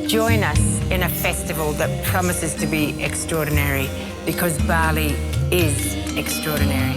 Join us in a festival that promises to be extraordinary because Bali is extraordinary.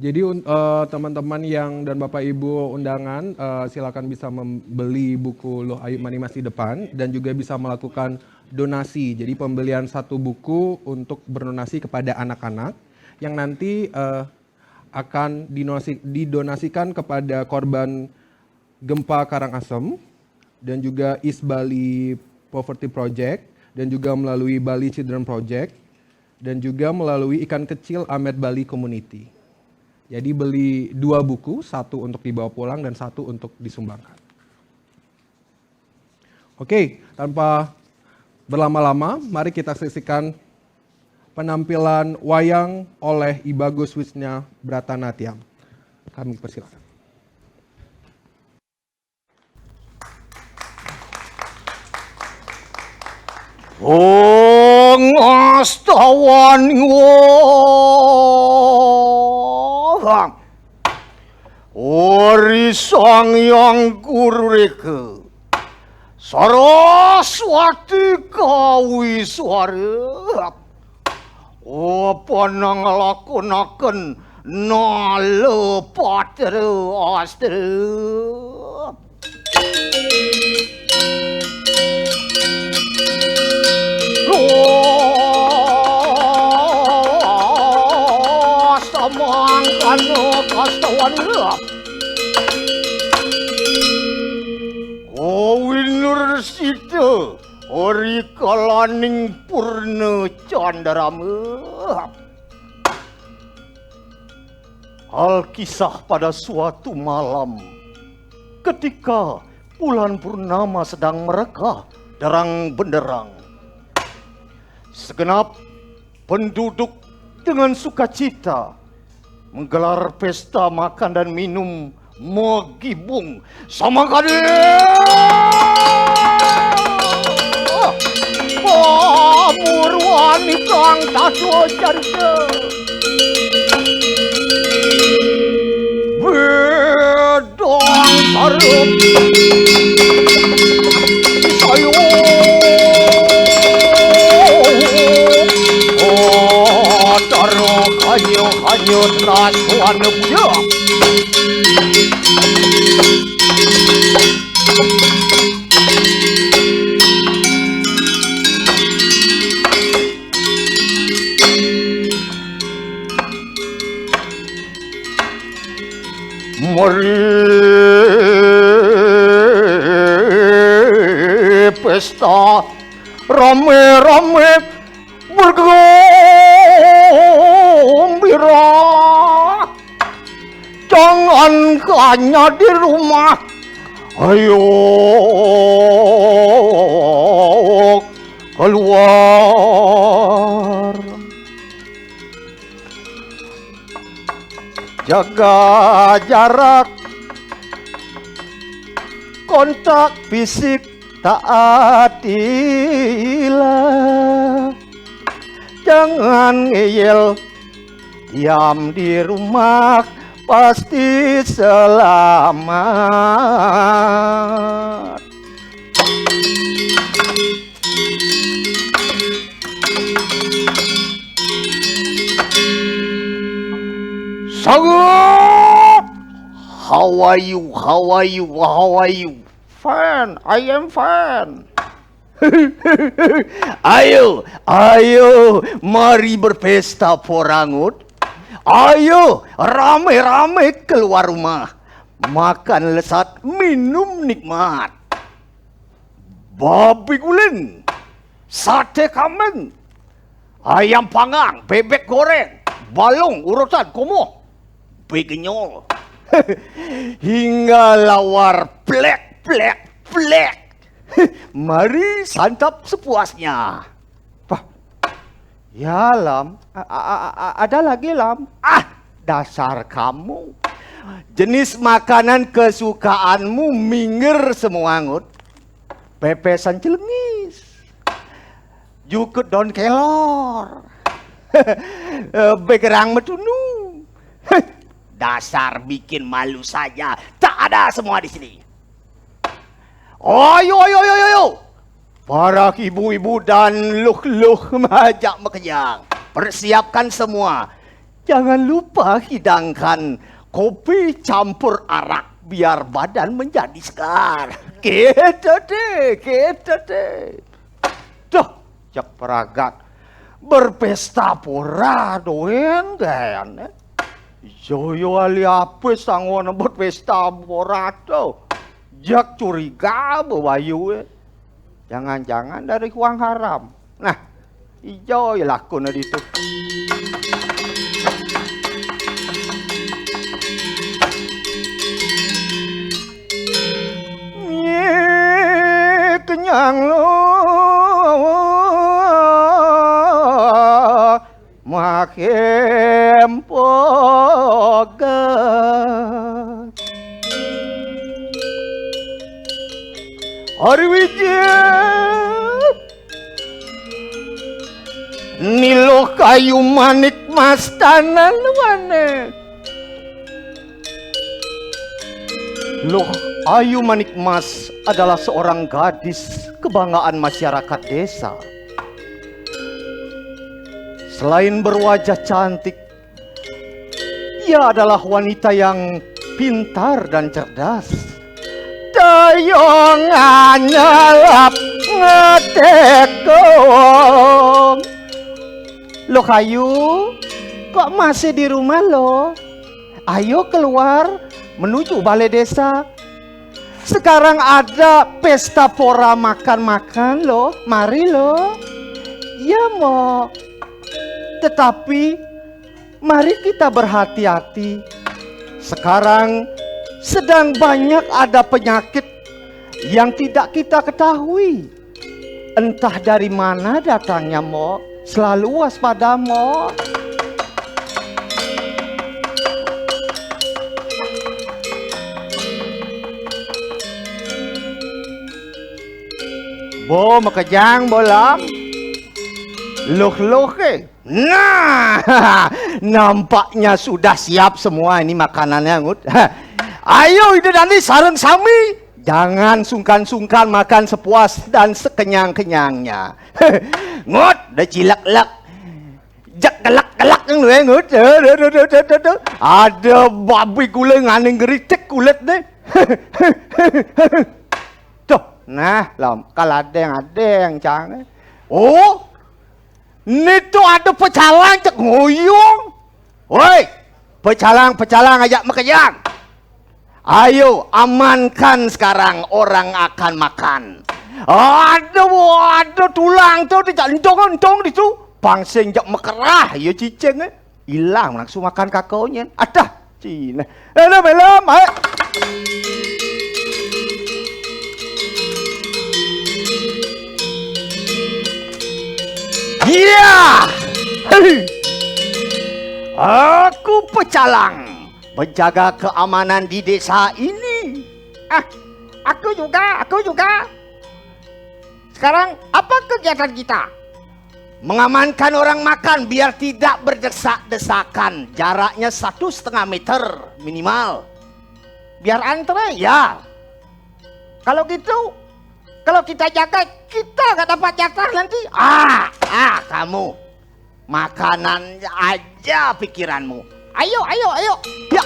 Jadi teman-teman yang dan Bapak Ibu undangan silakan bisa membeli buku Loh Ayu Mani Mas di depan dan juga bisa melakukan donasi. Jadi pembelian satu buku untuk berdonasi kepada anak-anak yang nanti akan didonasikan kepada korban gempa Karangasem dan juga East Bali Poverty Project dan juga melalui Bali Children Project dan juga melalui Ikan Kecil Amet Bali Community. Jadi beli 2 buku, 1 untuk dibawa pulang dan 1 untuk disumbangkan. Oke, tanpa berlama-lama, mari kita saksikan penampilan wayang oleh I Bagus Wisnya Bratanatyam. Kami persilakan. Ngastawan Ori Sang Yang Gurureke Saraswati Kawiswara apa nang lakonaken nalepatra astra samangkano kastawan Kowinur Sita Ori Kalaning Purna Candarama. Alkisah pada suatu malam ketika bulan purnama sedang merekah derang benderang, segenap penduduk dengan sukacita menggelar pesta makan dan minum megibung sama pamurwani kang tatua carita bedong sarup sayo taro kanyo trasuan buya mari pesta rame-rame bergembira, jangan hanya di rumah, ayo keluar. Jaga jarak, kontak fisik taatilah. Jangan ngeyel, diam di rumah pasti selamat. Sangat. How are you? Fine, I am fine. Ayo, mari berpesta porangut. Ayo, rame-rame keluar rumah. Makan lezat, minum nikmat. babi guling, sate kambing, ayam panggang, bebek goreng, balung, urutan, komo, begenyol, hingga lawar plek. Mari santap sepuasnya. Pak, ya Lam, ada lagi Lam. Dasar kamu. Jenis makanan kesukaanmu minggir semua ngut. Pepesan celengis, jukut daun kelor, begerang metunu. Dasar bikin malu saja. Tak ada semua di sini. Ayo. Para ibu-ibu dan luh-luh majak mekejang. Persiapkan semua. Jangan lupa hidangkan kopi campur arak biar badan menjadi segar. Kita deh. Duh, jak peragat. Berpesta pora doen kan. Yo ali apa sangon berpesta pora tuh. Jak curiga bawayu. Jangan-jangan dari uang haram. Nah, ijo ya lakon di itu. Kenyang lo makin pogat hari wijat nilo kayu manik mas tanan wane loh. Ayu Manik Mas adalah seorang gadis kebanggaan masyarakat desa. Selain berwajah cantik, ia adalah wanita yang pintar dan cerdas. Dayongannya lap ngetekong. Loh Ayu, kok masih di rumah lo? Ayo keluar menuju balai desa. Sekarang ada pesta pora makan-makan loh, mari loh. Ya mau. Tetapi mari kita berhati-hati. Sekarang sedang banyak ada penyakit yang tidak kita ketahui. Entah dari mana datangnya mo. Selalu waspada mo. Bo makajang bolam. Loh ke. Nah, nampaknya sudah siap semua ini makanannya ngut. Ayo ini nanti sareng sami. Jangan sungkan-sungkan makan sepuas dan sekenyang-kenyangnya. Ngut, dah cilak-lak. Jak gelak-gelak yang lu ngut. Ada babi guling aneh geritik kulit deh. Nah, Lam, kalau ada yang canggih. Oh, ini tuh ada pecalang cek ngoyong. Woi, pecalang ajak mekejang. Ayo, amankan sekarang orang akan makan. Ada tulang tuh dicantong itu. Pangsing jak mekerah, ya cicing hilang langsung makan kakonya. Ada, Cina. Belum, ayo. Iya, aku pecalang menjaga keamanan di desa ini. Aku juga. Sekarang apa kegiatan kita? Mengamankan orang makan biar tidak berdesak-desakan. Jaraknya 1,5 meter minimal. Biar antre ya. Kalau gitu, kalau kita jaga, kita gak dapat jatah nanti. Kamu. Makanan aja pikiranmu. Ayo. Ya.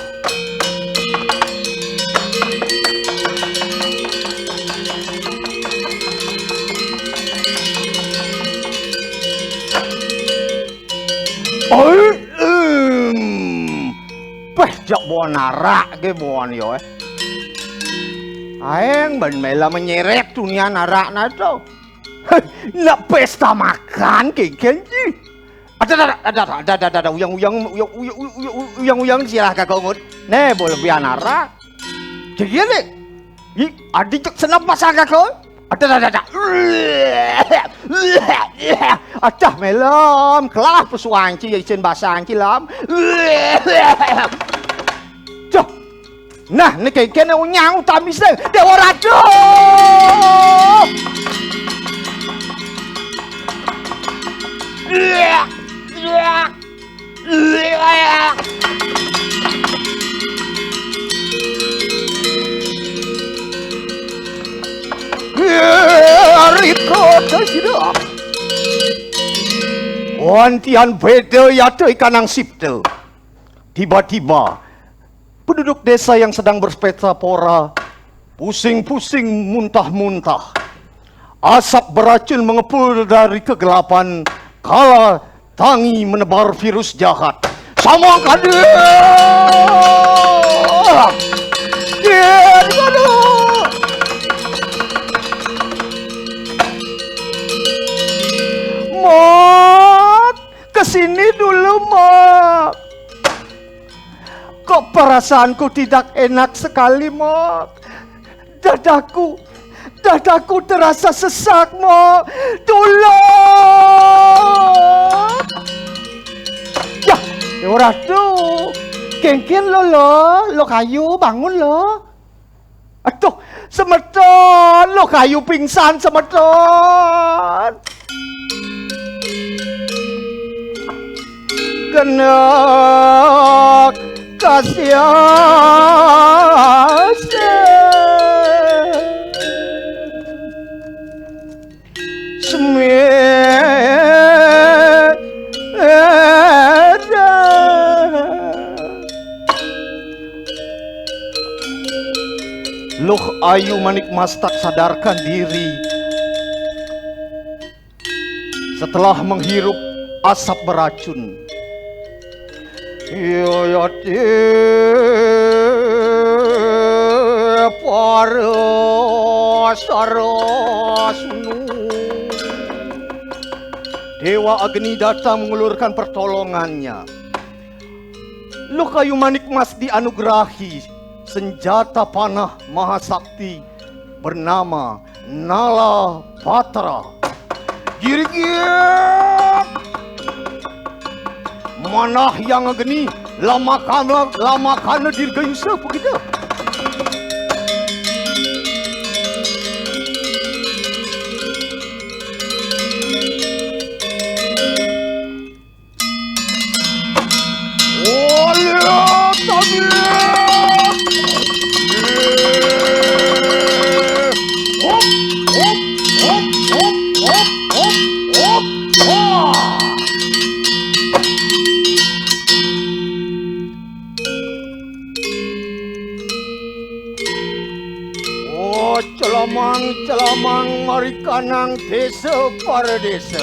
Jak bawa narak ke bawa yo. Aeng ban mela menyeret dunia narak na to. Nak pesta makan keken ji. Ada uyang silahkan kau ngut. Ne boleh biar narak. Jadi ni, adik cek senap masak kau. Ada. Acah melam, kelah pesuang ci isen basang ci lam. Cok. Nah, ni keken unyang tamis deh. Dewa ratu. Wantian beda yata ikanang sipte. Tiba-tiba penduduk desa yang sedang berpesta pora pusing-pusing muntah-muntah. Asap beracun mengepul dari kegelapan kala tangi menebar virus jahat. Sama kader. Mak, kesini dulu Mak. Kok perasaanku tidak enak sekali Mak. Dadaku terasa sesak Mak. Tolong. Ya, Ratu. Kengken lo kayu bangun lo. Aduh, semeton lo kayu pingsan semeton. Kena kasihan Loh Ayu Manik Mas tak sadarkan diri setelah menghirup asap beracun. Ya Dewa Agni datang mengulurkan pertolongannya. Loh Ayu Manik Mas dianugerahi senjata panah mahasakti bernama Nala Patra. Giri-giri manah yang geni lama kana dirgayusa begitu. Celamang mari kanang desa para desa.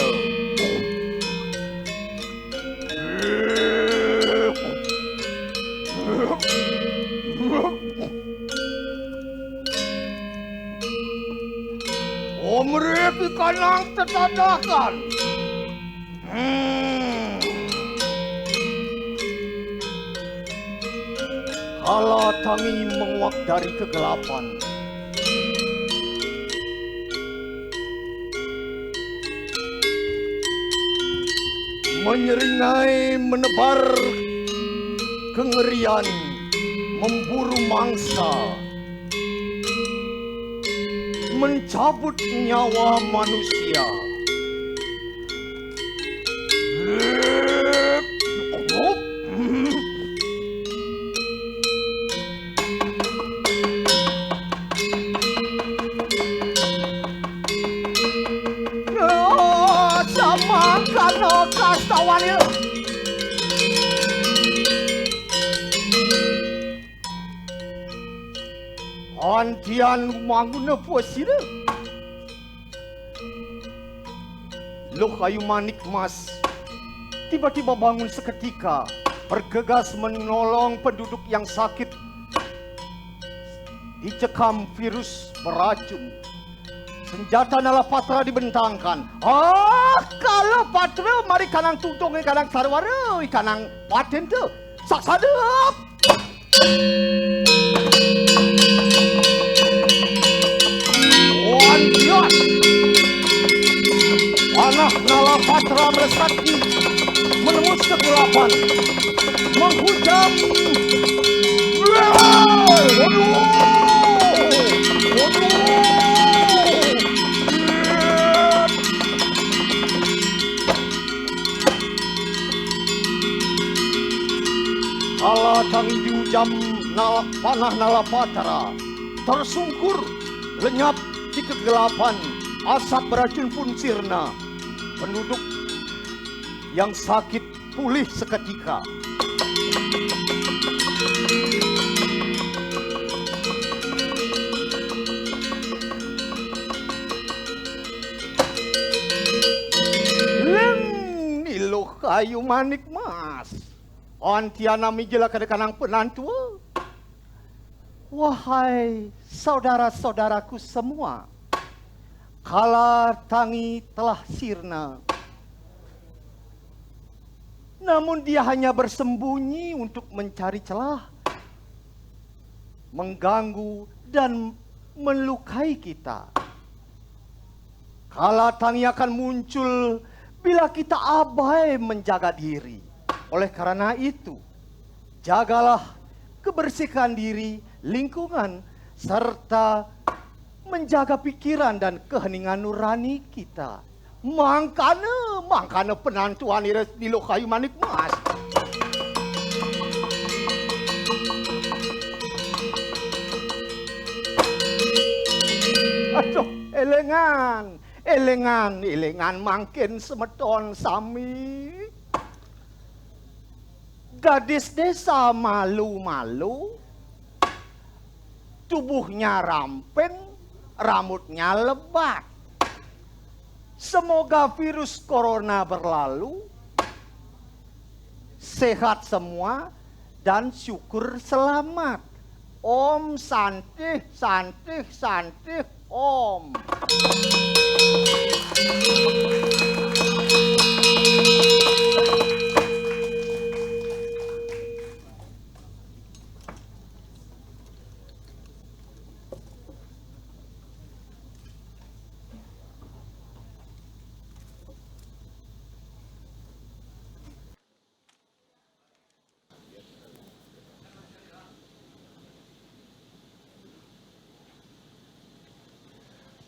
Mereka kanang tertadakan. Kala tangi menguak dari kegelapan. Menyeringai menebar kengerian memburu mangsa mencabut nyawa manusia. Sama kano kastawan itu. Antian manguna puasira. Loh Ayu Manik Mas tiba-tiba bangun seketika, bergegas menolong penduduk yang sakit dicekam virus beracun. Senjata Nalapatra dibentangkan. Kalau patra mari kanang tuntung kanang sarwara kanang paten tu. Saksadep. Wan kiat. Panah Nalapatra meresaki menembus kegelapan. Menghujam. Kala tangi diujam panah Nalapatra tersungkur lenyap di kegelapan, asap beracun pun sirna. Penduduk yang sakit pulih seketika. Niluh kayu manik mas. Antiana mijela kadang-kadang penantu. Wahai saudara-saudaraku semua, kala tangi telah sirna. Namun dia hanya bersembunyi untuk mencari celah, mengganggu dan melukai kita. Kala tangi akan muncul bila kita abai menjaga diri. Oleh karena itu, jagalah kebersihan diri, lingkungan, serta menjaga pikiran dan keheningan nurani kita. Mangkana penantuan iras di kayu manik mas. Aduh, elengan mangkin semeton sami. Gadis desa malu-malu, tubuhnya ramping, rambutnya lebat. Semoga virus corona berlalu, sehat semua, dan syukur selamat. Om santih, santih, santih, om.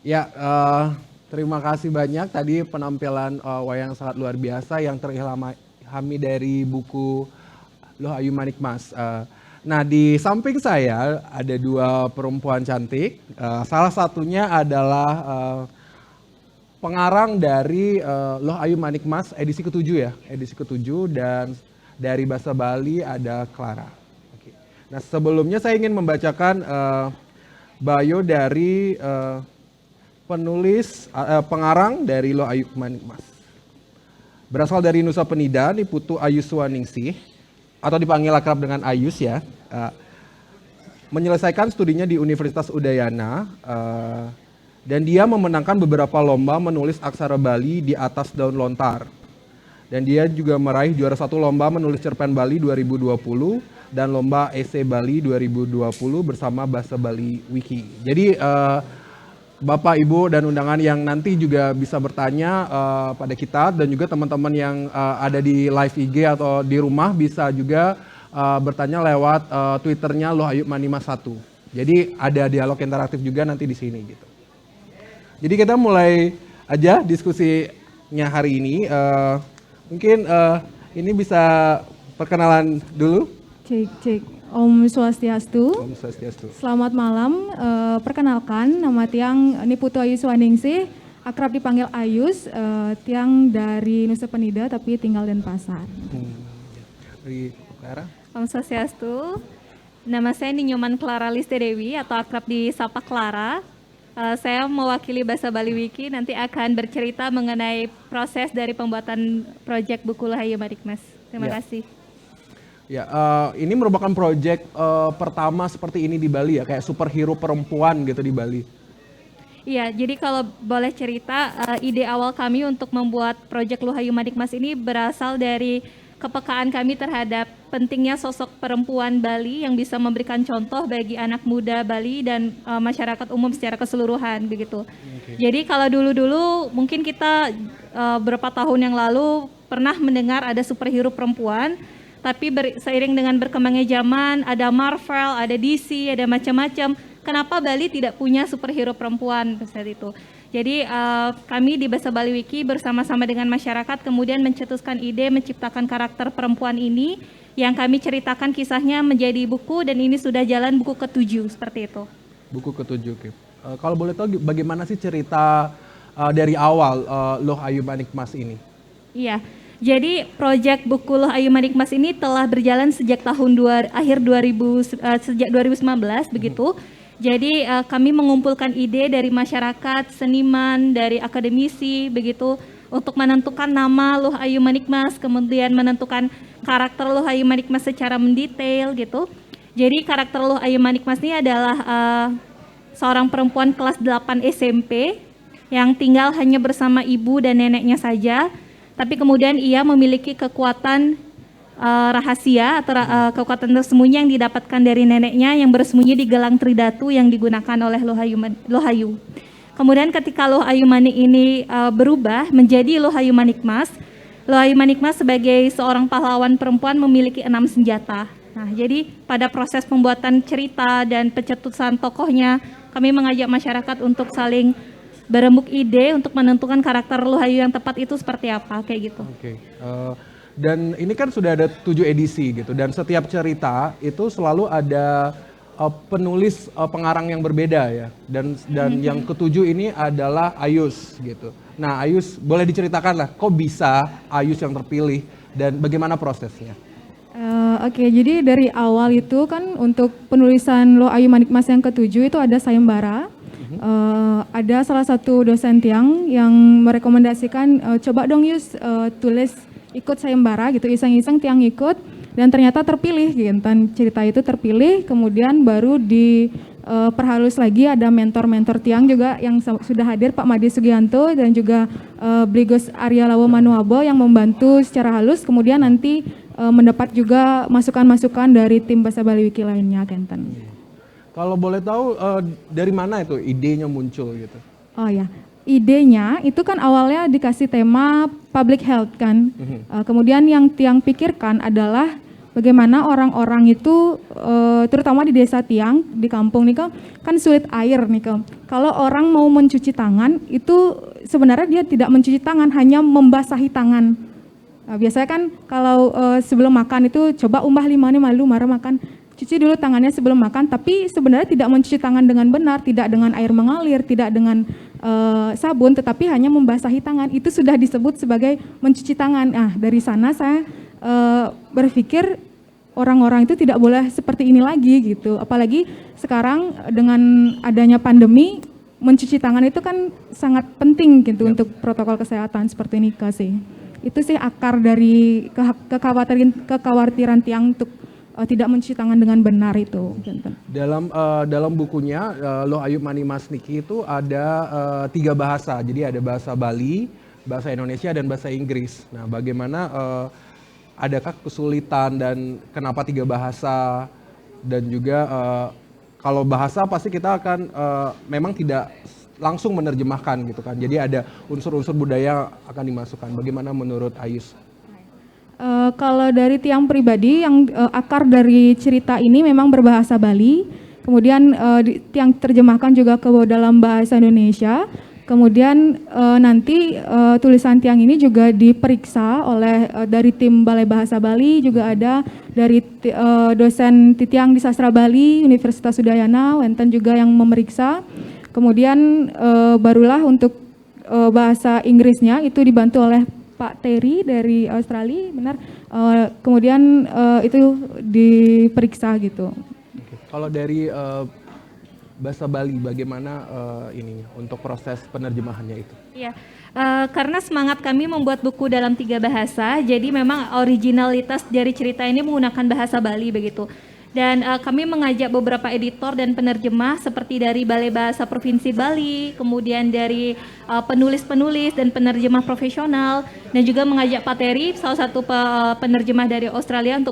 Ya, terima kasih banyak tadi penampilan wayang sangat luar biasa yang terilhami dari buku Loh Ayu Manik Mas. Nah, di samping saya ada dua perempuan cantik. Salah satunya adalah pengarang dari Loh Ayu Manik Mas edisi ke-7 ya, edisi ke-7, dan dari bahasa Bali ada Clara. Oke. Nah, sebelumnya saya ingin membacakan bio dari penulis, pengarang dari Loh Ayu Manik Mas. Berasal dari Nusa Penida, Niputu Ayus Waningsih, atau dipanggil akrab dengan Ayus ya. Menyelesaikan studinya di Universitas Udayana, dan dia memenangkan beberapa lomba menulis aksara Bali di atas daun lontar. Dan dia juga meraih juara 1 lomba menulis cerpen Bali 2020 dan lomba esai Bali 2020 bersama Bahasa Bali Wiki. Jadi Bapak, Ibu, dan undangan yang nanti juga bisa bertanya pada kita, dan juga teman-teman yang ada di live IG atau di rumah bisa juga bertanya lewat Twitternya Loh Ayu Manimas 1. Jadi ada dialog interaktif juga nanti di sini gitu. Jadi kita mulai aja diskusinya hari ini. Mungkin ini bisa perkenalan dulu. Cek. Om Swastiastu. Om Swastiastu. Selamat malam. Perkenalkan, nama Tiang Niputu Ayus Waningsih, akrab dipanggil Ayus. Tiang dari Nusa Penida tapi tinggal Denpasar. Dari Clara. Om Swastiastu. Nama saya Ninyoman Clara Liste Dewi atau akrab disapa Clara. Saya mewakili Bahasa Bali Wiki, nanti akan bercerita mengenai proses dari pembuatan proyek buku Loh Ayu Manik Mas. Terima kasih. Ya, ini merupakan proyek pertama seperti ini di Bali ya, kayak superhero perempuan gitu di Bali. Iya, jadi kalau boleh cerita, ide awal kami untuk membuat proyek Luhayu Madikmas ini berasal dari kepekaan kami terhadap pentingnya sosok perempuan Bali yang bisa memberikan contoh bagi anak muda Bali dan masyarakat umum secara keseluruhan begitu. Jadi kalau dulu-dulu mungkin kita beberapa tahun yang lalu pernah mendengar ada superhero perempuan, tapi seiring dengan berkembangnya zaman, ada Marvel, ada DC, ada macam-macam. Kenapa Bali tidak punya superhero perempuan saat itu? Jadi kami di Bahasa Bali Wiki bersama-sama dengan masyarakat kemudian mencetuskan ide menciptakan karakter perempuan ini yang kami ceritakan kisahnya menjadi buku dan ini sudah jalan buku ke-7 seperti itu. Buku ke-7, oke. Kalau boleh tahu bagaimana sih cerita dari awal Loh Ayu Manikmas ini? Iya, jadi proyek buku Loh Ayu Manikmas ini telah berjalan sejak akhir 2019 begitu. Jadi kami mengumpulkan ide dari masyarakat, seniman, dari akademisi begitu untuk menentukan nama Loh Ayu Manikmas, kemudian menentukan karakter Loh Ayu Manikmas secara mendetail gitu. Jadi karakter Loh Ayu Manikmas ini adalah seorang perempuan kelas 8 SMP yang tinggal hanya bersama ibu dan neneknya saja, tapi kemudian ia memiliki kekuatan rahasia atau kekuatan tersembunyi yang didapatkan dari neneknya yang bersembunyi di gelang tridatu yang digunakan oleh Loh Ayu. Kemudian ketika Loh Ayu Manik ini berubah menjadi Loh Ayu Manikmas, Loh Ayu Manikmas sebagai seorang pahlawan perempuan memiliki 6 senjata. Nah, jadi pada proses pembuatan cerita dan pencetusan tokohnya, kami mengajak masyarakat untuk saling berembuk ide untuk menentukan karakter Loh Ayu yang tepat itu seperti apa, kayak gitu. Oke. Dan ini kan sudah ada 7 edisi gitu, dan setiap cerita itu selalu ada penulis pengarang yang berbeda ya, dan yang ke-7 ini adalah Ayus gitu. Nah Ayus, boleh diceritakan lah, kok bisa Ayus yang terpilih dan bagaimana prosesnya? Oke, jadi dari awal itu kan untuk penulisan Loh Ayu Manikmas yang ke-7 itu ada sayembara. Ada salah satu dosen Tiang yang merekomendasikan coba dong Yus tulis ikut sayembara gitu, iseng-iseng Tiang ikut dan ternyata terpilih gitu. Dan cerita itu terpilih, kemudian baru diperhalus lagi, ada mentor-mentor Tiang juga yang sudah hadir, Pak Madi Sugianto dan juga Brigos Arya Lawo Manuabo yang membantu secara halus, kemudian nanti mendapat juga masukan-masukan dari tim Bahasa Bali Wiki lainnya, Kenten. Kalau boleh tahu dari mana itu idenya muncul gitu? Oh ya. Idenya itu kan awalnya dikasih tema public health kan, kemudian yang Tiang pikirkan adalah bagaimana orang-orang itu terutama di desa Tiang, di kampung nih kan sulit air nih kalau orang mau mencuci tangan itu sebenarnya dia tidak mencuci tangan, hanya membasahi tangan. Nah, biasanya kan kalau sebelum makan itu coba umbah limane malu marah makan, cuci dulu tangannya sebelum makan, tapi sebenarnya tidak mencuci tangan dengan benar, tidak dengan air mengalir, tidak dengan sabun, tetapi hanya membasahi tangan. Itu sudah disebut sebagai mencuci tangan. Nah, dari sana saya berpikir orang-orang itu tidak boleh seperti ini lagi gitu. Apalagi sekarang dengan adanya pandemi, mencuci tangan itu kan sangat penting gitu untuk protokol kesehatan seperti ini sih. Itu sih akar dari kekhawatiran Tiang untuk tidak mencuci tangan dengan benar itu. Dalam bukunya Loh Ayu Manikmas Niki itu ada 3 bahasa. Jadi ada bahasa Bali, bahasa Indonesia dan bahasa Inggris. Nah, bagaimana adakah kesulitan dan kenapa 3 bahasa, dan juga kalau bahasa pasti kita akan memang tidak langsung menerjemahkan gitu kan. Jadi ada unsur-unsur budaya akan dimasukkan. Bagaimana menurut Ayus? Kalau dari Tiang pribadi yang akar dari cerita ini memang berbahasa Bali, kemudian Tiang terjemahkan juga ke dalam bahasa Indonesia, kemudian nanti tulisan Tiang ini juga diperiksa oleh dari tim Balai Bahasa Bali, juga ada dari dosen Titiang di Sastra Bali Universitas Udayana, Wenten juga yang memeriksa, kemudian barulah untuk bahasa Inggrisnya itu dibantu oleh Pak Terry dari Australia, benar. Kemudian itu diperiksa gitu. Kalau dari bahasa Bali, bagaimana ininya untuk proses penerjemahannya itu? Iya, karena semangat kami membuat buku dalam 3 bahasa, jadi memang originalitas dari cerita ini menggunakan bahasa Bali begitu. Dan kami mengajak beberapa editor dan penerjemah seperti dari Balai Bahasa Provinsi Bali, kemudian dari penulis-penulis dan penerjemah profesional, dan juga mengajak Pak Terry, salah satu penerjemah dari Australia untuk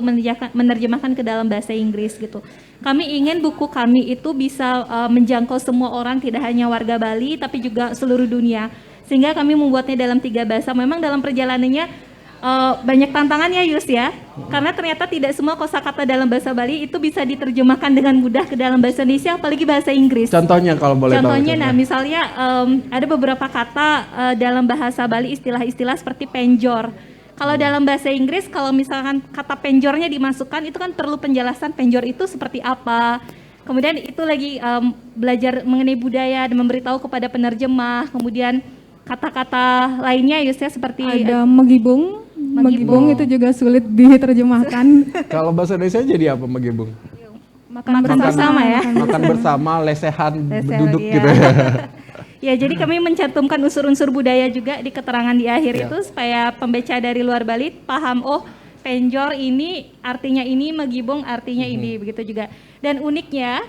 menerjemahkan ke dalam bahasa Inggris gitu. Kami ingin buku kami itu bisa menjangkau semua orang, tidak hanya warga Bali, tapi juga seluruh dunia. Sehingga kami membuatnya dalam 3 bahasa. Memang dalam perjalanannya banyak tantangannya Yus ya, karena ternyata tidak semua kosakata dalam bahasa Bali itu bisa diterjemahkan dengan mudah ke dalam bahasa Indonesia, apalagi bahasa Inggris. Contohnya kalau boleh tahu. Contohnya, nah misalnya ada beberapa kata dalam bahasa Bali istilah-istilah seperti penjor. Kalau dalam bahasa Inggris, kalau misalkan kata penjornya dimasukkan, itu kan perlu penjelasan penjor itu seperti apa. Kemudian itu lagi belajar mengenai budaya dan memberitahu kepada penerjemah. Kemudian kata-kata lainnya Yus ya seperti Ada megibung. Megibung itu juga sulit diterjemahkan. Kalau bahasa Indonesia jadi apa megibung? Makan bersama ya. Makan bersama, lesehan, Lesehan, duduk iya. gitu ya. Ya, jadi kami mencantumkan unsur-unsur budaya juga di keterangan di akhir Ya. itu supaya pembaca dari luar Bali paham, oh penjor ini artinya ini, megibung artinya ini, begitu juga. Dan uniknya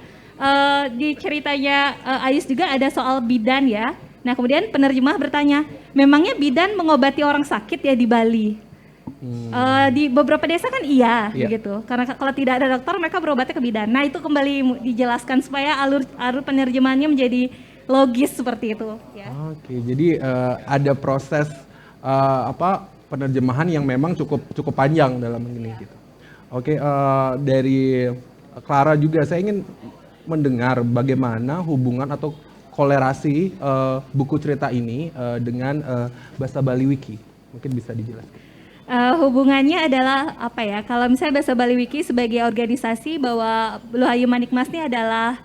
di ceritanya Ayus juga ada soal bidan ya. Nah kemudian penerjemah bertanya, memangnya bidan mengobati orang sakit ya di Bali? Di beberapa desa kan iya, Iya. begitu. Karena kalau tidak ada dokter mereka berobatnya ke bidan. Nah itu kembali dijelaskan supaya alur penerjemahannya menjadi logis seperti itu. Ya. Oke, jadi ada proses penerjemahan yang memang cukup panjang dalam ini gitu. Oke, dari Clara juga saya ingin mendengar bagaimana hubungan atau kolerasi buku cerita ini dengan bahasa Bali Wiki. Mungkin bisa dijelaskan. Hubungannya adalah apa ya? Kalau misalnya Bahasa Bali Wiki sebagai organisasi bahwa Lohayu Manikmas ini adalah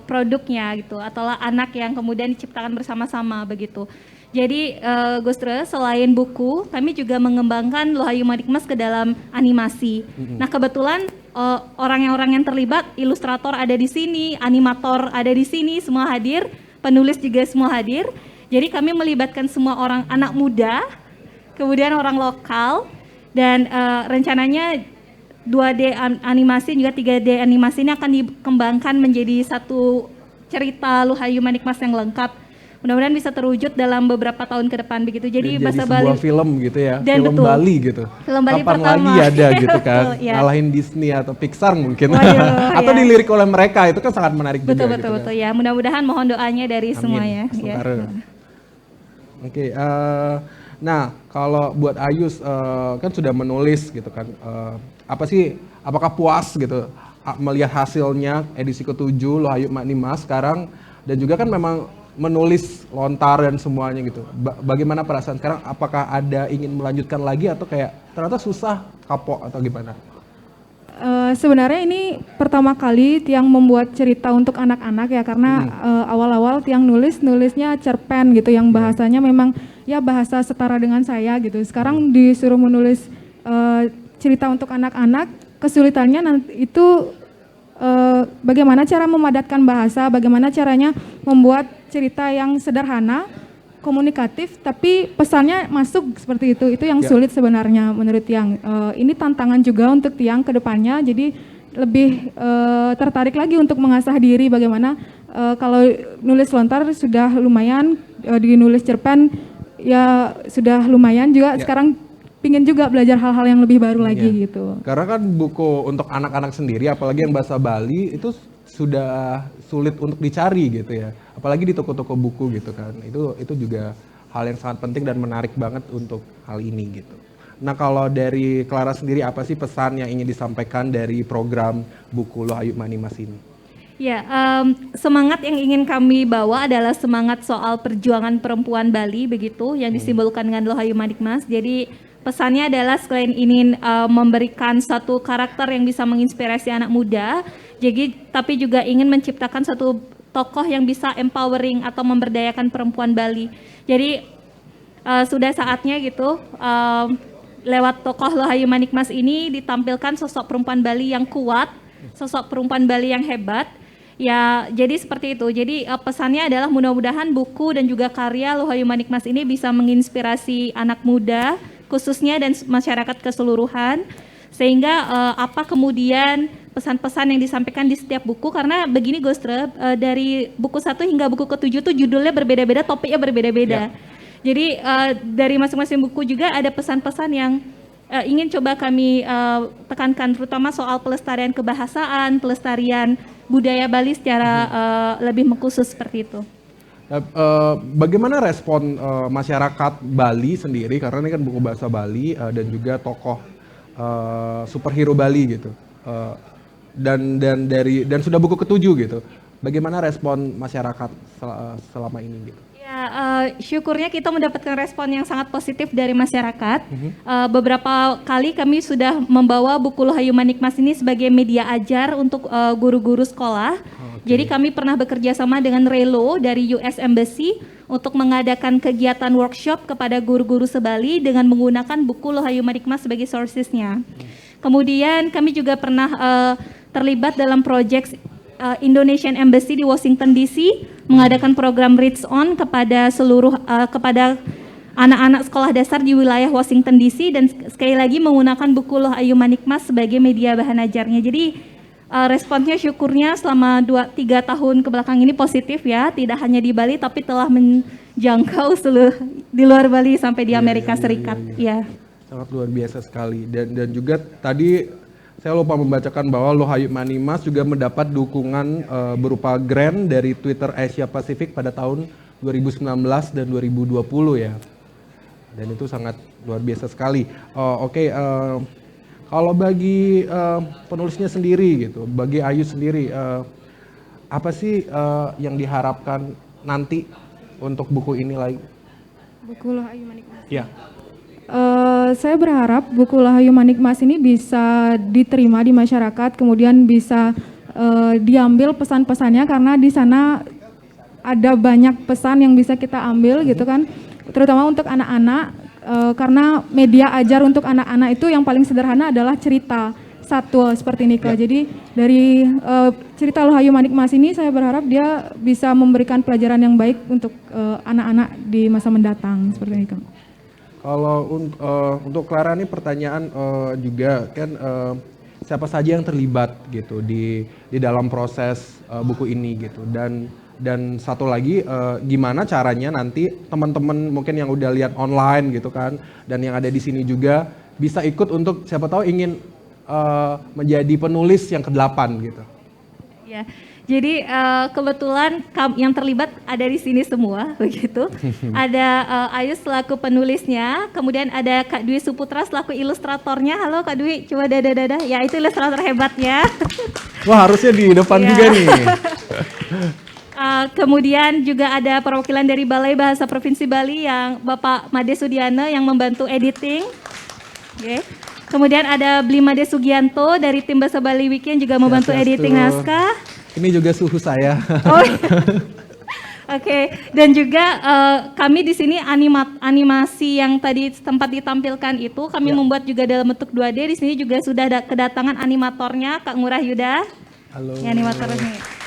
produknya gitu, atau anak yang kemudian diciptakan bersama-sama begitu. Jadi Gustre selain buku, kami juga mengembangkan Lohayu Manikmas ke dalam animasi. Nah kebetulan orang yang terlibat, ilustrator ada di sini, animator ada di sini, semua hadir, penulis juga semua hadir. Jadi kami melibatkan semua orang anak muda, kemudian orang lokal, dan rencananya 2D animasi juga 3D animasi ini akan dikembangkan menjadi satu cerita Lohayu Manikmas yang lengkap. Mudah-mudahan bisa terwujud dalam beberapa tahun ke depan begitu. Jadi bahasa Bali sebuah film gitu ya, Dan film betul. Bali gitu. Film Bali Kapan pertama. lagi ada gitu kan, Betul, ya. ngalahin Disney atau Pixar mungkin. Waduh, atau ya. dilirik oleh mereka, itu kan sangat menarik juga betul gitu kan. ya. Mudah-mudahan mohon doanya dari Amin. semuanya. Sementara. Oke, nah kalau buat Ayus kan sudah menulis gitu kan, apakah puas gitu melihat hasilnya edisi ke-7 Lohayu Manikmas sekarang, dan juga kan memang menulis lontar dan semuanya gitu. Bagaimana perasaan sekarang? Apakah ada ingin melanjutkan lagi atau kayak ternyata susah, kapok atau gimana? Sebenarnya ini pertama kali Tiang membuat cerita untuk anak-anak ya, karena awal-awal Tiang nulisnya cerpen gitu, yang bahasanya memang ya bahasa setara dengan saya gitu. Sekarang disuruh menulis cerita untuk anak-anak, kesulitannya nanti itu bagaimana cara memadatkan bahasa, bagaimana caranya membuat cerita yang sederhana, komunikatif, tapi pesannya masuk seperti itu yang Ya. sulit sebenarnya menurut Tiang. Ini tantangan juga untuk Tiang ke depannya, jadi lebih tertarik lagi untuk mengasah diri bagaimana kalau nulis lontar sudah lumayan, dinulis cerpen ya sudah lumayan juga, Ya. sekarang pingin juga belajar hal-hal yang lebih baru lagi Iya. gitu. Karena kan buku untuk anak-anak sendiri, apalagi yang bahasa Bali, itu sudah sulit untuk dicari gitu ya. Apalagi di toko-toko buku gitu kan. Itu juga hal yang sangat penting dan menarik banget untuk hal ini gitu. Nah kalau dari Clara sendiri, apa sih pesan yang ingin disampaikan dari program buku Lohayu Manikmas ini? Ya, semangat yang ingin kami bawa adalah semangat soal perjuangan perempuan Bali begitu, yang disimbolkan dengan Lohayu Manikmas. Jadi pesannya adalah selain ingin memberikan satu karakter yang bisa menginspirasi anak muda, tapi juga ingin menciptakan satu tokoh yang bisa empowering atau memberdayakan perempuan Bali. Jadi sudah saatnya gitu, lewat tokoh Lohayu Manikmas ini ditampilkan sosok perempuan Bali yang kuat, sosok perempuan Bali yang hebat, Ya, jadi seperti itu. Jadi pesannya adalah mudah-mudahan buku dan juga karya Lohayu Manikmas ini bisa menginspirasi anak muda khususnya dan masyarakat keseluruhan. Sehingga apa kemudian pesan-pesan yang disampaikan di setiap buku, karena begini Gostre, dari buku 1 hingga buku ke-7 tuh judulnya berbeda-beda, topiknya berbeda-beda. Jadi dari masing-masing buku juga ada pesan-pesan yang ingin coba kami tekankan, terutama soal pelestarian kebahasaan, pelestarian budaya Bali secara lebih mengkhusus seperti itu. Bagaimana respon masyarakat Bali sendiri, karena ini kan buku bahasa Bali dan juga tokoh superhero Bali gitu, dan sudah buku ke-7 gitu. Bagaimana respon masyarakat selama ini gitu? Ya, syukurnya kita mendapatkan respon yang sangat positif dari masyarakat. Beberapa kali kami sudah membawa buku Lohayu Manikmas ini sebagai media ajar untuk guru-guru sekolah. Jadi kami pernah bekerja sama dengan Relo dari US Embassy untuk mengadakan kegiatan workshop kepada guru-guru se-Bali dengan menggunakan buku Lohayu Manikmas sebagai sources-nya. Kemudian kami juga pernah terlibat dalam project Indonesian Embassy di Washington DC mengadakan program Reach On kepada seluruh kepada anak-anak sekolah dasar di wilayah Washington DC, dan sekali lagi menggunakan buku Lohayu Manikmas sebagai media bahan ajarnya. Jadi responsnya syukurnya selama 2-3 tahun kebelakang ini positif ya, tidak hanya di Bali tapi telah menjangkau seluruh di luar Bali sampai di Amerika Serikat. Ya. Sangat luar biasa sekali, dan juga tadi saya lupa membacakan bahwa Lohayu Manikmas juga mendapat dukungan berupa grant dari Twitter Asia Pacific pada tahun 2019 dan 2020 ya. Dan itu sangat luar biasa sekali. Kalau bagi penulisnya sendiri gitu, bagi Ayu sendiri, apa sih yang diharapkan nanti untuk buku ini lagi? Buku Lohayu Manikmas. Ya. Saya berharap buku Lohayu Manikmas ini bisa diterima di masyarakat, kemudian bisa diambil pesan-pesannya, karena di sana ada banyak pesan yang bisa kita ambil gitu kan, terutama untuk anak-anak. Karena media ajar untuk anak-anak itu yang paling sederhana adalah cerita satwa seperti ini Kak. Jadi dari cerita Lohayu Manikmas ini saya berharap dia bisa memberikan pelajaran yang baik untuk anak-anak di masa mendatang seperti ini Kak. Kalau untuk Clara ini pertanyaan juga kan, siapa saja yang terlibat gitu di dalam proses buku ini gitu, dan satu lagi gimana caranya nanti teman-teman mungkin yang udah lihat online gitu kan, dan yang ada di sini juga bisa ikut untuk siapa tahu ingin menjadi penulis yang ke-8 gitu. Ya. Jadi kebetulan yang terlibat ada di sini semua begitu. Ada Ayu selaku penulisnya, kemudian ada Kak Dwi Suputra selaku ilustratornya. Halo Kak Dwi, coba dada. Ya, itu ilustrator hebatnya. Wah, harusnya di depan juga nih. Kemudian juga ada perwakilan dari Balai Bahasa Provinsi Bali yang Bapak Made Sudiana yang membantu editing. Okay. Kemudian ada Bli Made Sugianto dari tim Bahasa Bali Wiki yang juga membantu editing naskah. Ini juga suhu saya. Oh, Oke. Dan juga kami di sini animasi yang tadi tempat ditampilkan itu kami membuat juga dalam bentuk 2D. Di sini juga sudah ada kedatangan animatornya Kak Ngurah Yuda. Halo. Ini animatornya.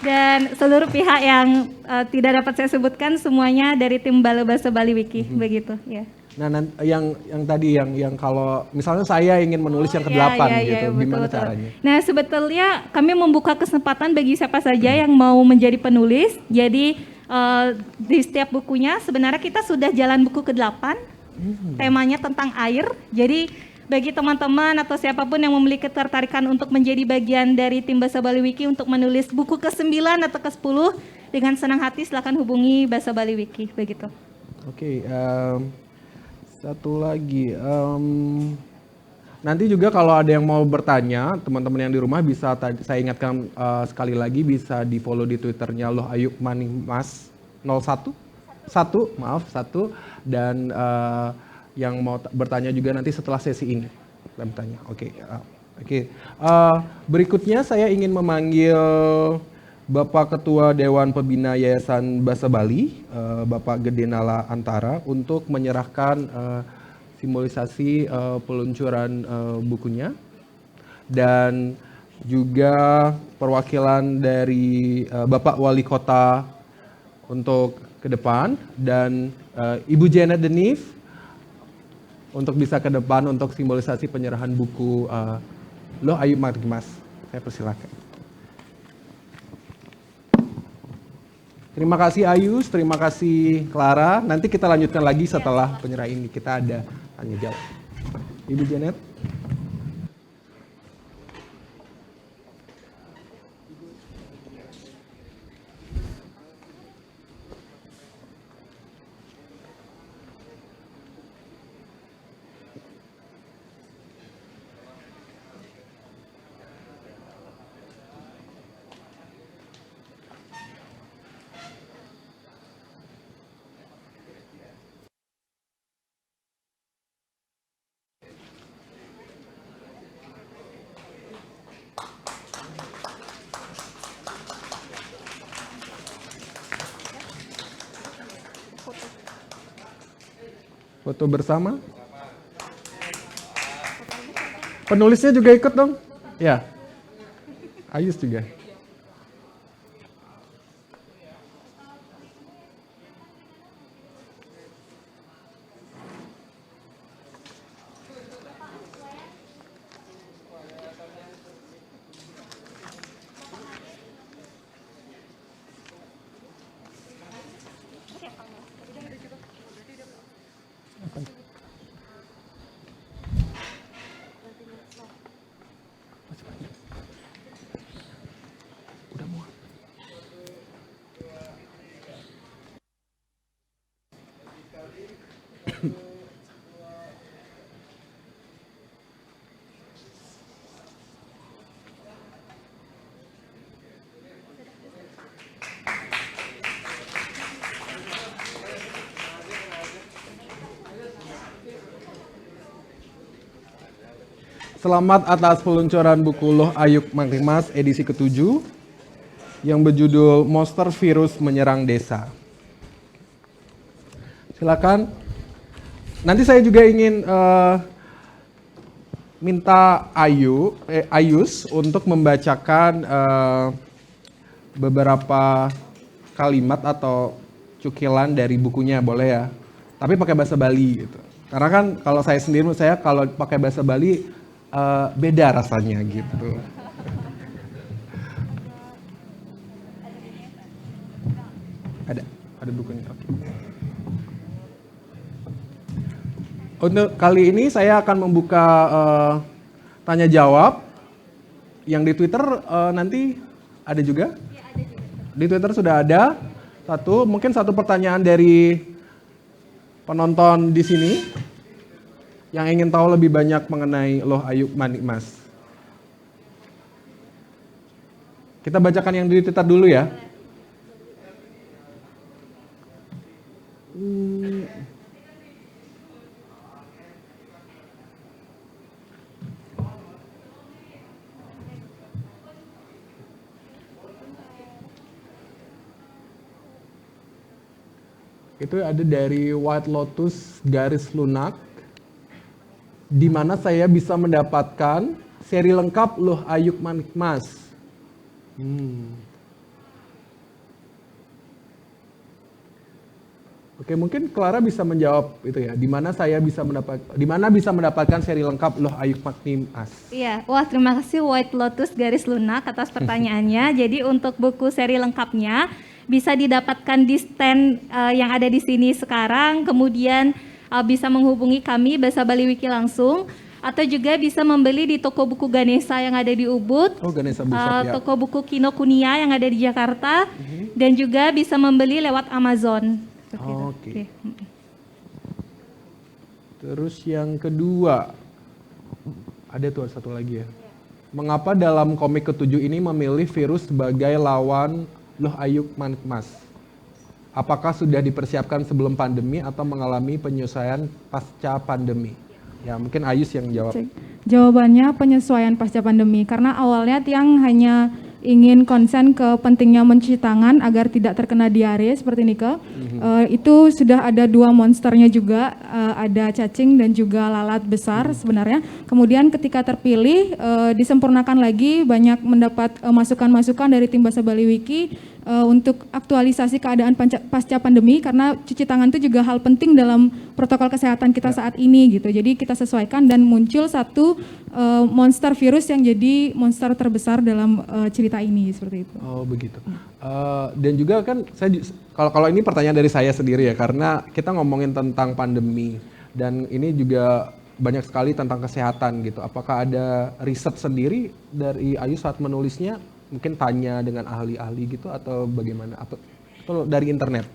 Dan seluruh pihak yang tidak dapat saya sebutkan semuanya dari tim Balai Bahasa Bali Wiki begitu ya. Nah, yang tadi yang kalau misalnya saya ingin menulis yang ke-8 gitu, gimana betul. caranya? Nah, sebetulnya kami membuka kesempatan bagi siapa saja yang mau menjadi penulis. Jadi di setiap bukunya sebenarnya kita sudah jalan buku ke-8. Temanya tentang air. Jadi bagi teman-teman atau siapapun yang memiliki ketertarikan untuk menjadi bagian dari tim Bahasa Bali Wiki untuk menulis buku ke-9 atau ke-10, dengan senang hati silakan hubungi Bahasa Bali Wiki begitu. Oke, satu lagi, nanti juga kalau ada yang mau bertanya, teman-teman yang di rumah bisa, saya ingatkan sekali lagi, bisa di follow di Twitternya Lohayu Manikmas 01, dan yang mau bertanya juga nanti setelah sesi ini, bertanya. Oke. Berikutnya saya ingin memanggil Bapak Ketua Dewan Pembina Yayasan Bahasa Bali, Bapak Gede Nala Antara, untuk menyerahkan simbolisasi peluncuran bukunya. Dan juga perwakilan dari Bapak Wali Kota untuk ke depan, dan Ibu Janet Denif untuk bisa ke depan untuk simbolisasi penyerahan buku Loh Ayu Marikmas. Saya persilakan. Terima kasih Ayus, terima kasih Clara. Nanti kita lanjutkan lagi setelah penyerahan ini. Kita ada tanya jawab. Ibu Janet. Foto bersama. Penulisnya juga ikut dong? Ya. Ayus juga. Selamat atas peluncuran buku Loh Ayu Marikmas edisi ke-7 yang berjudul Monster Virus Menyerang Desa. Silakan. Nanti saya juga ingin minta Ayus untuk membacakan beberapa kalimat atau cukilan dari bukunya, boleh ya? Tapi pakai bahasa Bali gitu. Karena kan kalau saya sendiri, saya kalau pakai bahasa Bali beda rasanya gitu. Ada bukunya. Oke. Untuk kali ini saya akan membuka tanya jawab yang di Twitter nanti ada juga. Di Twitter sudah ada mungkin satu pertanyaan dari penonton di sini yang ingin tahu lebih banyak mengenai Loh Ayu Marikmas. Kita bacakan yang di Twitter dulu ya. Itu ada dari White Lotus garis lunak. Di mana saya bisa mendapatkan seri lengkap Loh Ayu Marikmas. Oke, mungkin Clara bisa menjawab itu ya. Di mana bisa mendapatkan seri lengkap Loh Ayu Marikmas? Iya, wah terima kasih White Lotus garis lunak atas pertanyaannya. Jadi untuk buku seri lengkapnya bisa didapatkan di stand yang ada di sini sekarang. Kemudian bisa menghubungi kami Bahasa Bali Wiki langsung, atau juga bisa membeli di toko buku Ganesha yang ada di Ubud, Ganesha Bookshop, ya. Toko buku Kinokuniya yang ada di Jakarta, dan juga bisa membeli lewat Amazon. Oke. Terus yang kedua, ada tuh satu lagi ya. Mengapa dalam komik ke-7 ini memilih virus sebagai lawan Loh Ayu Marikmas? Apakah sudah dipersiapkan sebelum pandemi atau mengalami penyesuaian pasca pandemi? Ya, mungkin Ayus yang jawab. Jawabannya penyesuaian pasca pandemi, karena awalnya Tiang hanya ingin konsen ke pentingnya mencuci tangan agar tidak terkena diare seperti Nike. Itu sudah ada 2 monsternya juga, ada cacing dan juga lalat besar sebenarnya. Kemudian ketika terpilih disempurnakan lagi, banyak mendapat masukan-masukan dari tim Bahasa Bali Wiki untuk aktualisasi keadaan pasca pandemi, karena cuci tangan itu juga hal penting dalam protokol kesehatan kita saat ini gitu. Jadi kita sesuaikan dan muncul satu monster virus yang jadi monster terbesar dalam cerita ini seperti itu. Oh begitu. Dan juga kan saya kalau ini pertanyaan dari saya sendiri ya, karena kita ngomongin tentang pandemi dan ini juga banyak sekali tentang kesehatan gitu. Apakah ada riset sendiri dari Ayu saat menulisnya? Mungkin tanya dengan ahli-ahli gitu atau bagaimana? Atau dari internet?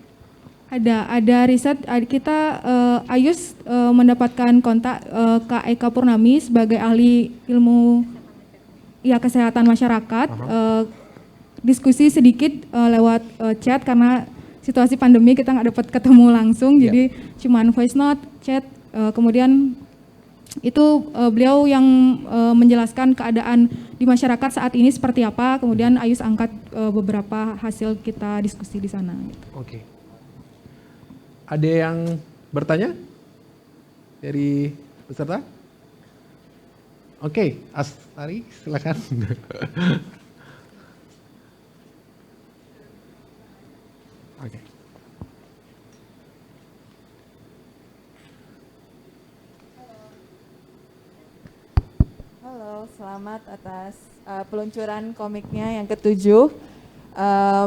Ada riset, kita Ayus mendapatkan kontak Kak Eka Purnami sebagai ahli ilmu kesehatan masyarakat. Diskusi sedikit lewat chat karena situasi pandemi kita nggak dapat ketemu langsung, jadi cuman voice note, chat, kemudian itu beliau yang menjelaskan keadaan di masyarakat saat ini seperti apa, kemudian Ayus angkat beberapa hasil kita diskusi di sana. Oke. Ada yang bertanya dari peserta? Oke, Astari silakan. Oke. Halo, selamat atas peluncuran komiknya yang ke-7.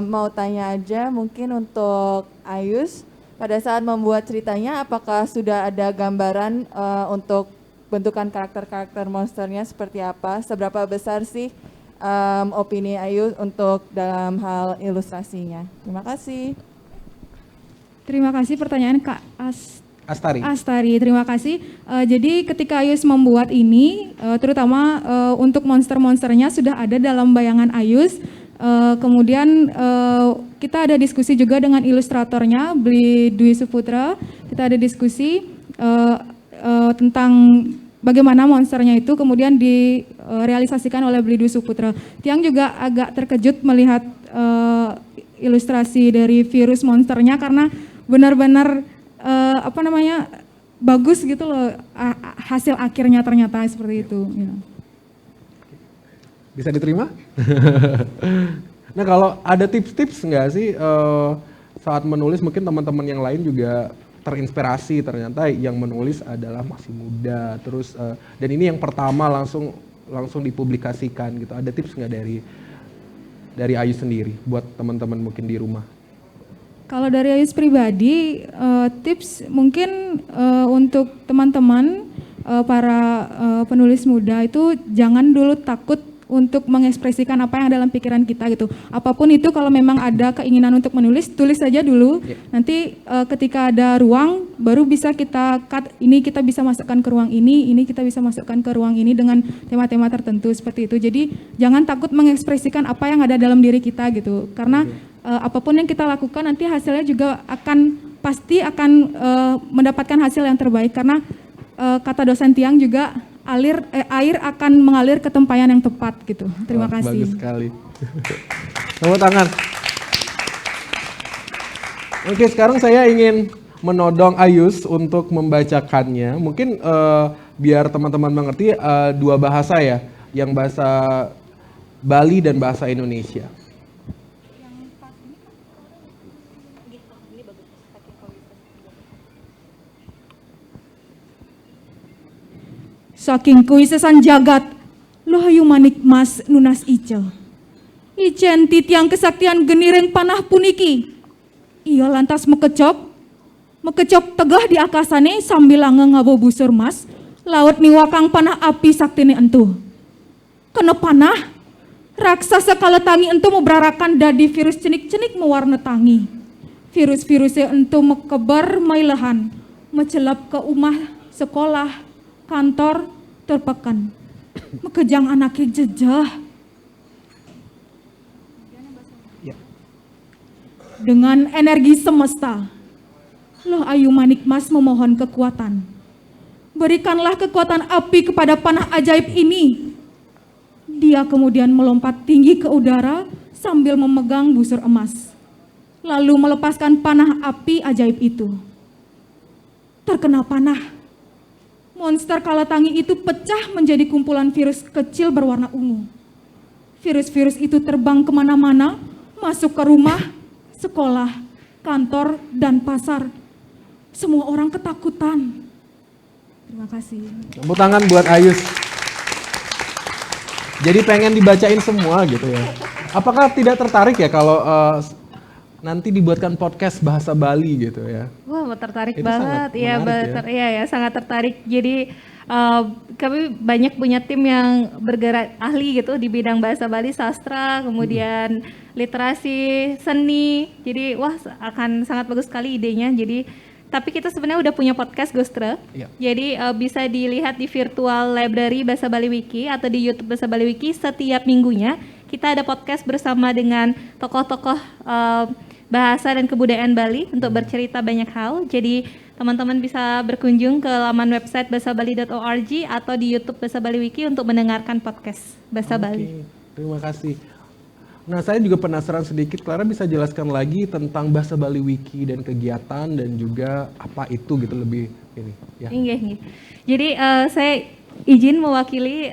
Mau tanya aja mungkin untuk Ayus, pada saat membuat ceritanya apakah sudah ada gambaran untuk bentukan karakter-karakter monsternya seperti apa? Seberapa besar sih opini Ayus untuk dalam hal ilustrasinya? Terima kasih. Terima kasih pertanyaan Kak Astari, terima kasih. Jadi ketika Ayus membuat ini, terutama untuk monster-monsternya sudah ada dalam bayangan Ayus. Kemudian kita ada diskusi juga dengan ilustratornya, Bli Dwi Suputra. Kita ada diskusi tentang bagaimana monsternya itu kemudian direalisasikan oleh Bli Dwi Suputra. Tiang juga agak terkejut melihat ilustrasi dari virus monsternya karena benar-benar bagus gitu loh hasil akhirnya ternyata seperti itu. Ya. Bisa diterima? Nah kalau ada tips-tips nggak sih saat menulis, mungkin teman-teman yang lain juga terinspirasi, ternyata yang menulis adalah masih muda, terus dan ini yang pertama langsung dipublikasikan gitu. Ada tips nggak dari Ayu sendiri buat teman-teman mungkin di rumah? Kalau dari Ayus pribadi, tips mungkin untuk teman-teman para penulis muda itu jangan dulu takut untuk mengekspresikan apa yang ada dalam pikiran kita gitu. Apapun itu, kalau memang ada keinginan untuk menulis, tulis saja dulu. Nanti ketika ada ruang, baru bisa kita cut, ini kita bisa masukkan ke ruang ini kita bisa masukkan ke ruang ini dengan tema-tema tertentu seperti itu. Jadi jangan takut mengekspresikan apa yang ada dalam diri kita gitu. Karena apapun yang kita lakukan nanti hasilnya juga pasti akan mendapatkan hasil yang terbaik, karena kata dosen Tiang juga air akan mengalir ke tempayan yang tepat gitu. Terima kasih. Bagus sekali. Tepuk tangan. Oke, sekarang saya ingin menodong Ayus untuk membacakannya. Mungkin biar teman-teman mengerti, 2 bahasa ya, yang bahasa Bali dan bahasa Indonesia. Saking kuisesan jagat, lohayu manik mas nunas ice. Icen titiang kesaktian genireng panah puniki. Ia lantas mekecop tegah di akasane sambil langeng ngabo busur mas, laut niwakang panah api saktini entu. Kena panah, raksasa kaletangi entu meberarakan dadi virus cenik-cenik mewarna tangi. Virus-virusnya entu mekebar mailahan, mecelap ke umah, sekolah, kantor, terpekan, mekejang anaknya jejah. Dengan energi semesta, loh Ayu Manik Mas memohon kekuatan. Berikanlah kekuatan api kepada panah ajaib ini. Dia kemudian melompat tinggi ke udara sambil memegang busur emas, lalu melepaskan panah api ajaib itu. Terkena panah, monster kalatangi itu pecah menjadi kumpulan virus kecil berwarna ungu. Virus-virus itu terbang kemana-mana, masuk ke rumah, sekolah, kantor, dan pasar. Semua orang ketakutan. Terima kasih. Tepuk tangan buat Ayus. Jadi pengen dibacain semua gitu ya. Apakah tidak tertarik ya kalau nanti dibuatkan podcast bahasa Bali gitu ya? Wah, tertarik Itu banget. sangat Iya, menarik ya. sangat tertarik. Jadi kami banyak punya tim yang bergerak ahli gitu di bidang bahasa Bali, sastra, kemudian literasi, seni. Jadi wah akan sangat bagus sekali idenya. Jadi tapi kita sebenarnya udah punya podcast Ghostra. Iya. Jadi bisa dilihat di virtual library Bahasa Bali Wiki atau di YouTube Bahasa Bali Wiki setiap minggunya. Kita ada podcast bersama dengan tokoh-tokoh bahasa dan kebudayaan Bali untuk bercerita banyak hal. Jadi teman-teman bisa berkunjung ke laman website bahasabali.org atau di YouTube Bahasa Bali Wiki untuk mendengarkan podcast Bahasa Bali. Terima kasih. Nah, saya juga penasaran sedikit, Clara bisa jelaskan lagi tentang Bahasa Bali Wiki dan kegiatan dan juga apa itu gitu lebih ini ya. Inggih. Jadi saya izin mewakili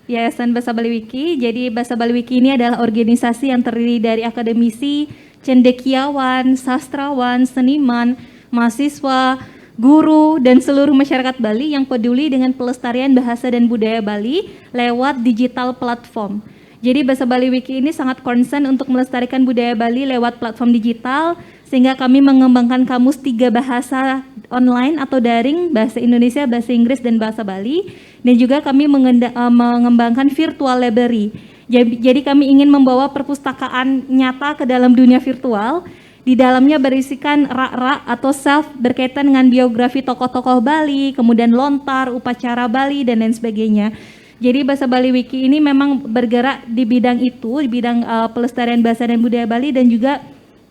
Yayasan Bahasa Bali Wiki. Jadi Bahasa Bali Wiki ini adalah organisasi yang terdiri dari akademisi, cendekiawan, sastrawan, seniman, mahasiswa, guru, dan seluruh masyarakat Bali yang peduli dengan pelestarian bahasa dan budaya Bali lewat digital platform. Jadi Bahasa Bali Wiki ini sangat concern untuk melestarikan budaya Bali lewat platform digital, sehingga kami mengembangkan kamus 3 bahasa online atau daring, bahasa Indonesia, bahasa Inggris, dan bahasa Bali, dan juga kami mengembangkan virtual library. Jadi kami ingin membawa perpustakaan nyata ke dalam dunia virtual. Di dalamnya berisikan rak-rak atau self berkaitan dengan biografi tokoh-tokoh Bali, kemudian lontar, upacara Bali, dan lain sebagainya. Jadi Bahasa Bali Wiki ini memang bergerak di bidang itu, di bidang pelestarian bahasa dan budaya Bali dan juga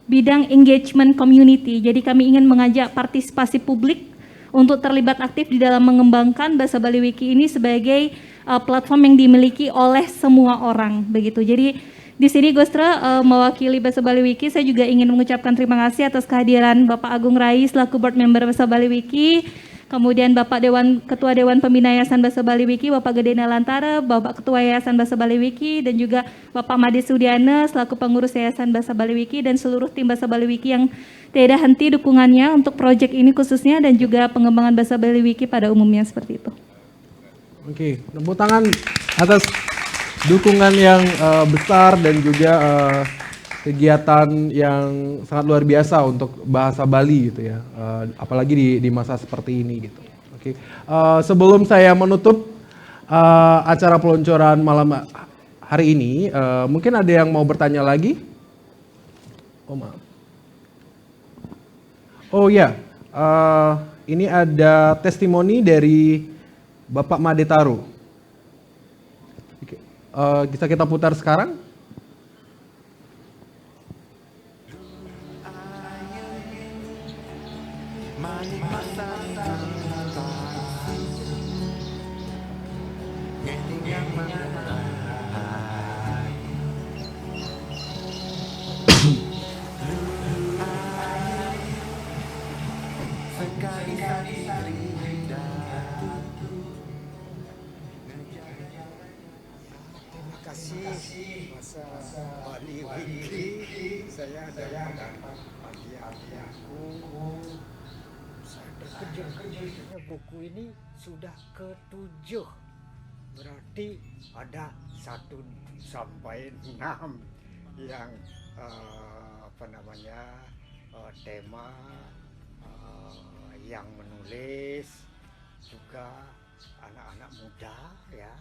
bidang engagement community. Jadi kami ingin mengajak partisipasi publik untuk terlibat aktif di dalam mengembangkan Bahasa Bali Wiki ini sebagai platform yang dimiliki oleh semua orang, begitu. Jadi di sini Ghostra mewakili Bahasa Bali Wiki, saya juga ingin mengucapkan terima kasih atas kehadiran Bapak Agung Rais selaku board member Bahasa Bali Wiki. Kemudian Bapak Ketua Dewan Pembina Yayasan Bahasa Bali Wiki, Bapak Gedena Lantara, Bapak Ketua Yayasan Bahasa Bali Wiki, dan juga Bapak Made Sudiana selaku pengurus Yayasan Bahasa Bali Wiki, dan seluruh tim Bahasa Bali Wiki yang tidak henti dukungannya untuk proyek ini khususnya, dan juga pengembangan Bahasa Bali Wiki pada umumnya seperti itu. Oke, tepuk tangan atas dukungan yang besar dan juga kegiatan yang sangat luar biasa untuk bahasa Bali gitu ya, apalagi di masa seperti ini gitu. Oke, sebelum saya menutup acara peluncuran malam hari ini, mungkin ada yang mau bertanya lagi? Oh maaf. Oh ya, ini ada testimoni dari Bapak Made Taru. Oke, bisa kita putar sekarang? Masa Bali Wiki, saya adalah adik-adikku. Saya terkejut-kejutnya buku ini sudah ke-7, berarti ada 1 sampai 6 yang tema yang menulis juga anak-anak muda ya.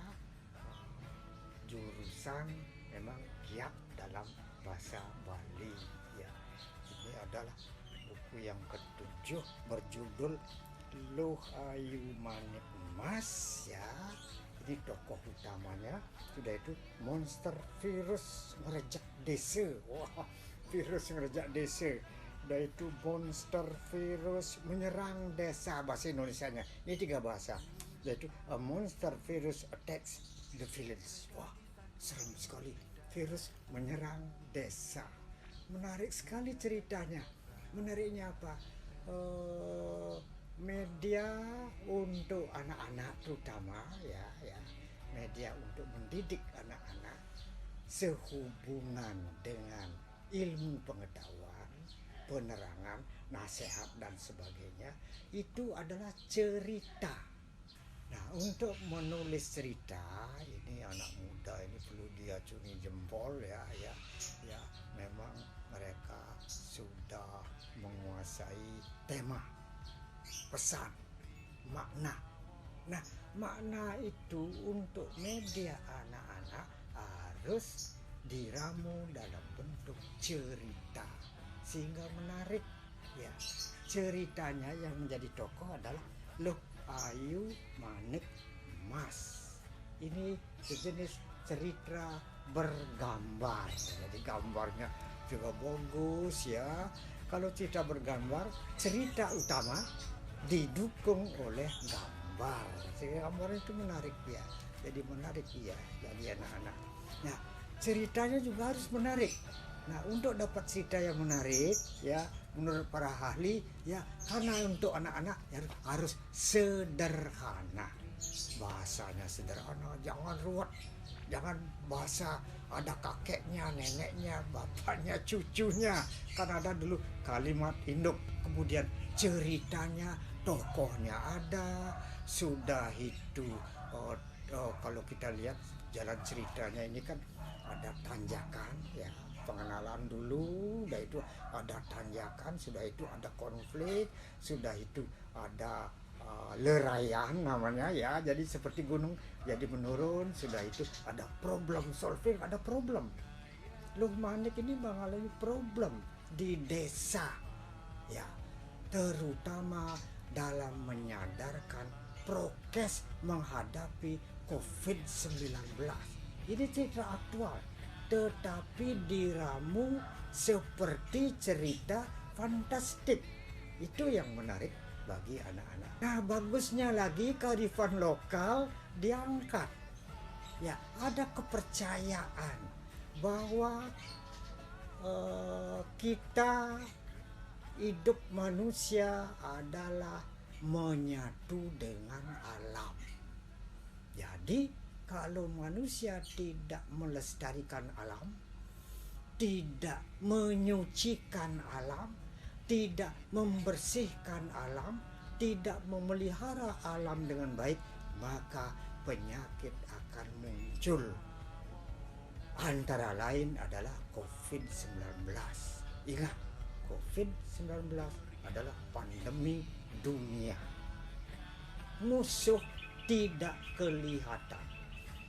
Jurusan memang giat dalam bahasa Bali ya. Ini adalah buku yang ke-7 berjudul Luh Ayu Manik Mas ya. Ini tokoh utamanya sudah itu monster virus ngerejak desa. Wah, virus ngerejak desa. Sudah itu monster virus menyerang desa, bahasa Indonesianya. Ini 3 bahasa. Yaitu a monster virus attacks the village. Wah, serem sekali. Virus menyerang desa. Menarik sekali ceritanya. Menariknya apa? Media untuk anak-anak terutama ya, media untuk mendidik anak-anak sehubungan dengan ilmu pengetahuan, penerangan, nasihat dan sebagainya, itu adalah cerita. Nah, untuk menulis cerita ini anak muda ini perlu diacungi jempol ya, memang mereka sudah menguasai tema, pesan, makna. Nah, makna itu untuk media anak-anak harus diramu dalam bentuk cerita sehingga menarik ya. Ceritanya yang menjadi tokoh adalah Loh Ayu Manik Mas. Ini sejenis cerita bergambar. Jadi gambarnya juga bagus ya. Kalau cerita bergambar, cerita utama didukung oleh gambar. Sehingga gambar itu menarik ya. Jadi menarik ya bagi anak-anak. Nah, ceritanya juga harus menarik. Nah, untuk dapat cerita yang menarik ya, menurut para ahli ya, karena untuk anak-anak ya, harus sederhana. Bahasanya sederhana, jangan ruwet. Jangan bahasa ada kakeknya, neneknya, bapaknya, cucunya. Kan ada dulu kalimat induk, kemudian ceritanya, tokohnya ada, sudah itu kalau kita lihat jalan ceritanya ini kan ada tanjakan ya, pengenalan dulu, sudah itu ada tanjakan, sudah itu ada konflik, sudah itu ada leraian namanya ya, jadi seperti gunung jadi menurun, sudah itu ada problem solving, ada problem. Loh Manik ini mengalami problem di desa ya, terutama dalam menyadarkan prokes menghadapi COVID-19. Ini cerita aktual, tetapi diramu seperti cerita fantastik. Itu yang menarik bagi anak-anak. Nah, bagusnya lagi kearifan lokal diangkat. Ya, ada kepercayaan bahwa kita hidup manusia adalah menyatu dengan alam. Jadi, kalau manusia tidak melestarikan alam, tidak menyucikan alam, tidak membersihkan alam, tidak memelihara alam dengan baik, maka penyakit akan muncul. Antara lain adalah COVID-19. Ingat, COVID-19 adalah pandemi dunia. Musuh tidak kelihatan,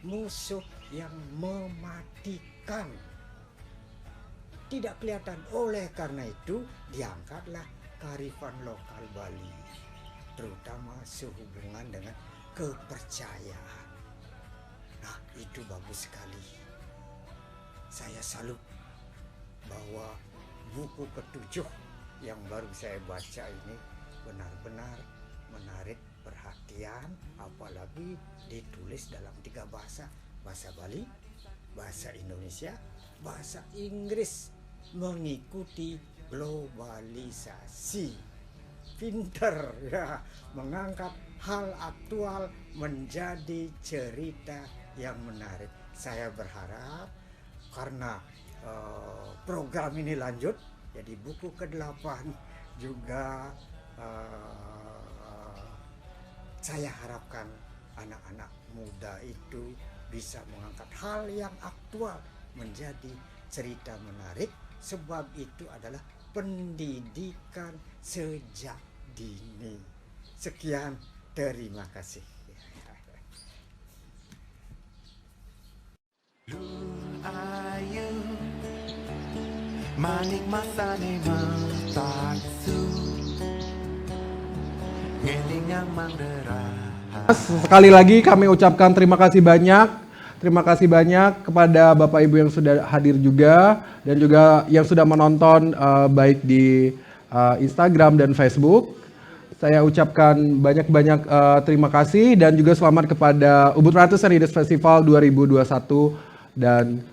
musuh yang mematikan tidak kelihatan. Oleh karena itu diangkatlah kearifan lokal Bali, terutama sehubungan dengan kepercayaan. Nah, itu bagus sekali. Saya salut bahwa buku ke-7 yang baru saya baca ini benar-benar menarik perhatian, apalagi ditulis dalam 3 bahasa, bahasa Bali, bahasa Indonesia, bahasa Inggris, mengikuti globalisasi. Pinter ya, mengangkat hal aktual menjadi cerita yang menarik. Saya berharap karena program ini lanjut, jadi buku ke-8 juga saya harapkan anak-anak muda itu bisa mengangkat hal yang aktual menjadi cerita menarik, sebab itu adalah pendidikan sejak dini. Sekian, terima kasih. Ayu Manik masane mataksu ngelingang mangdera. Sekali lagi kami ucapkan terima kasih banyak. Terima kasih banyak kepada Bapak Ibu yang sudah hadir juga dan juga yang sudah menonton baik di Instagram dan Facebook. Saya ucapkan banyak-banyak terima kasih dan juga selamat kepada Ubud Ratus Heritage Festival 2021 dan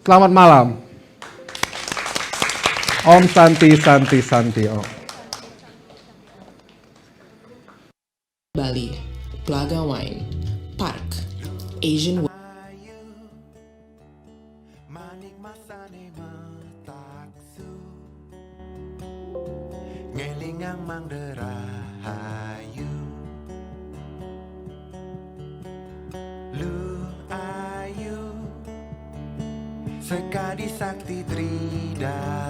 selamat malam. Om Santi Santi Santi Om. Bali, Plaga Wine, Park, Asian Manik masane mataksu Ngelingang mangderahayu Lu ayu Sekadi sakti